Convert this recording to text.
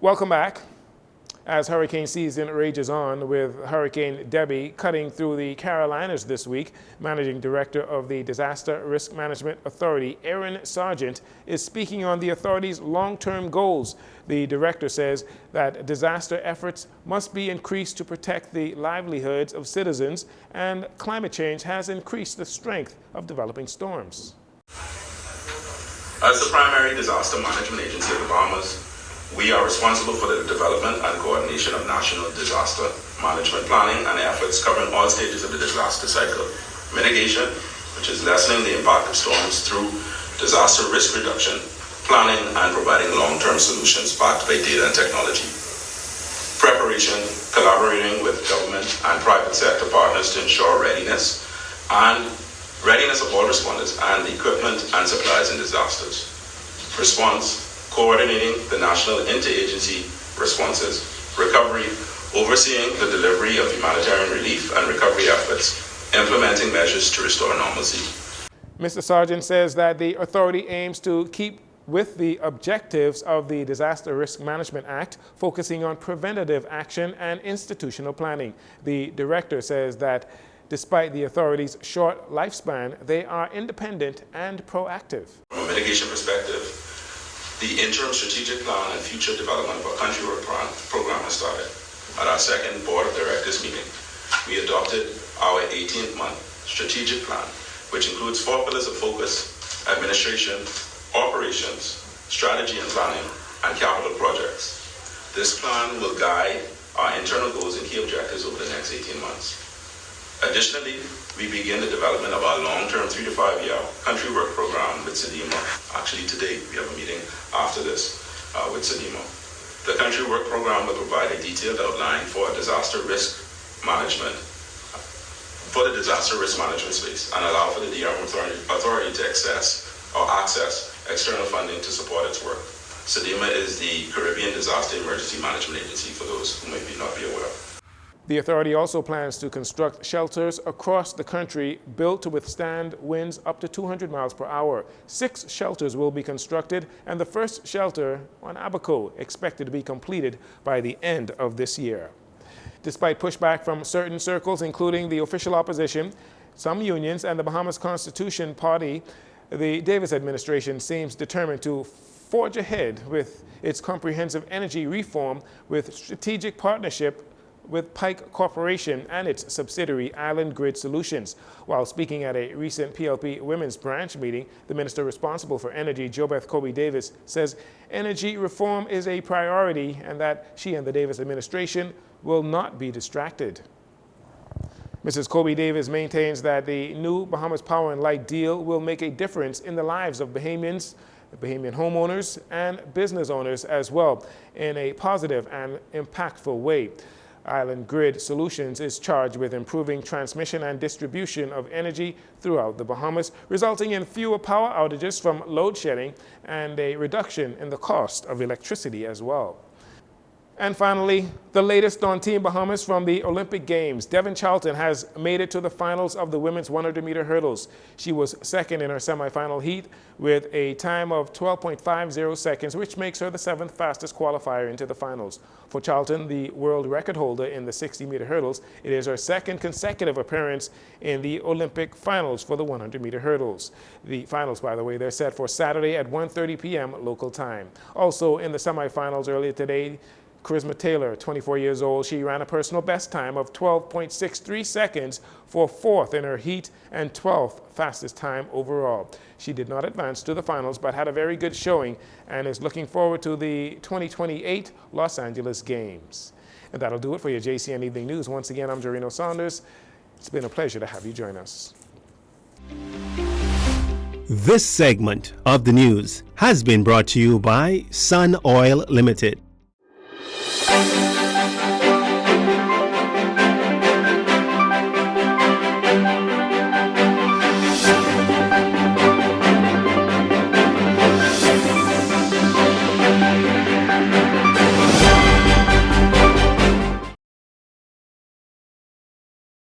Welcome back. As hurricane season rages on, with Hurricane Debbie cutting through the Carolinas this week, Managing Director of the Disaster Risk Management Authority, Aaron Sargent, is speaking on the authority's long-term goals. The director says that disaster efforts must be increased to protect the livelihoods of citizens, and climate change has increased the strength of developing storms. As the primary disaster management agency of the Bahamas, we are responsible for the development and coordination of national disaster management planning and efforts covering all stages of the disaster cycle. Mitigation, which is lessening the impact of storms through disaster risk reduction, planning and providing long-term solutions backed by data and technology. Preparation, collaborating with government and private sector partners to ensure readiness of all responders and equipment and supplies in disasters. Response, coordinating the national interagency responses. Recovery, overseeing the delivery of humanitarian relief and recovery efforts, implementing measures to restore normalcy. Mr. Sargent says that the authority aims to keep with the objectives of the Disaster Risk Management Act, focusing on preventative action and institutional planning. The director says that despite the authority's short lifespan, they are independent and proactive. From a mitigation perspective, the interim strategic plan and future development of our country work program has started. At our second Board of Directors meeting, we adopted our 18-month strategic plan, which includes 4 pillars of focus: administration, operations, strategy and planning, and capital projects. This plan will guide our internal goals and key objectives over the next 18 months. Additionally, we begin the development of our long-term 3 to 5 year country work program with SEDEMA. Actually, today we have a meeting after this with SEDEMA. The country work program will provide a detailed outline for disaster risk management, for the disaster risk management space, and allow for the DRM authority to access external funding to support its work. SEDEMA is the Caribbean Disaster Emergency Management Agency, for those who may not be aware. The authority also plans to construct shelters across the country built to withstand winds up to 200 miles per hour. 6 shelters will be constructed, and the first shelter on Abaco expected to be completed by the end of this year. Despite pushback from certain circles, including the official opposition, some unions, and the Bahamas Constitution Party, the Davis administration seems determined to forge ahead with its comprehensive energy reform with strategic partnership with Pike Corporation and its subsidiary Island Grid Solutions. While speaking at a recent PLP Women's Branch meeting, the minister responsible for energy, JoBeth Kobe Davis, says energy reform is a priority and that she and the Davis administration will not be distracted. Mrs. Kobe Davis maintains that the new Bahamas Power and Light deal will make a difference in the lives of Bahamians, Bahamian homeowners, and business owners as well, in a positive and impactful way. Island Grid Solutions is charged with improving transmission and distribution of energy throughout the Bahamas, resulting in fewer power outages from load shedding and a reduction in the cost of electricity as well. And finally, the latest on Team Bahamas from the Olympic Games. Devon Charlton has made it to the finals of the women's 100-meter hurdles. She was second in her semifinal heat with a time of 12.50 seconds, which makes her the 7th fastest qualifier into the finals. For Charlton, the world record holder in the 60-meter hurdles, it is her 2nd consecutive appearance in the Olympic finals for the 100-meter hurdles. The finals, by the way, they're set for Saturday at 1:30 p.m. local time. Also in the semifinals earlier today, Charisma Taylor, 24 years old, she ran a personal best time of 12.63 seconds for 4th in her heat and 12th fastest time overall. She did not advance to the finals, but had a very good showing and is looking forward to the 2028 Los Angeles Games. And that'll do it for your JCN Evening News. Once again, I'm Jarino Saunders. It's been a pleasure to have you join us. This segment of the news has been brought to you by Sun Oil Limited.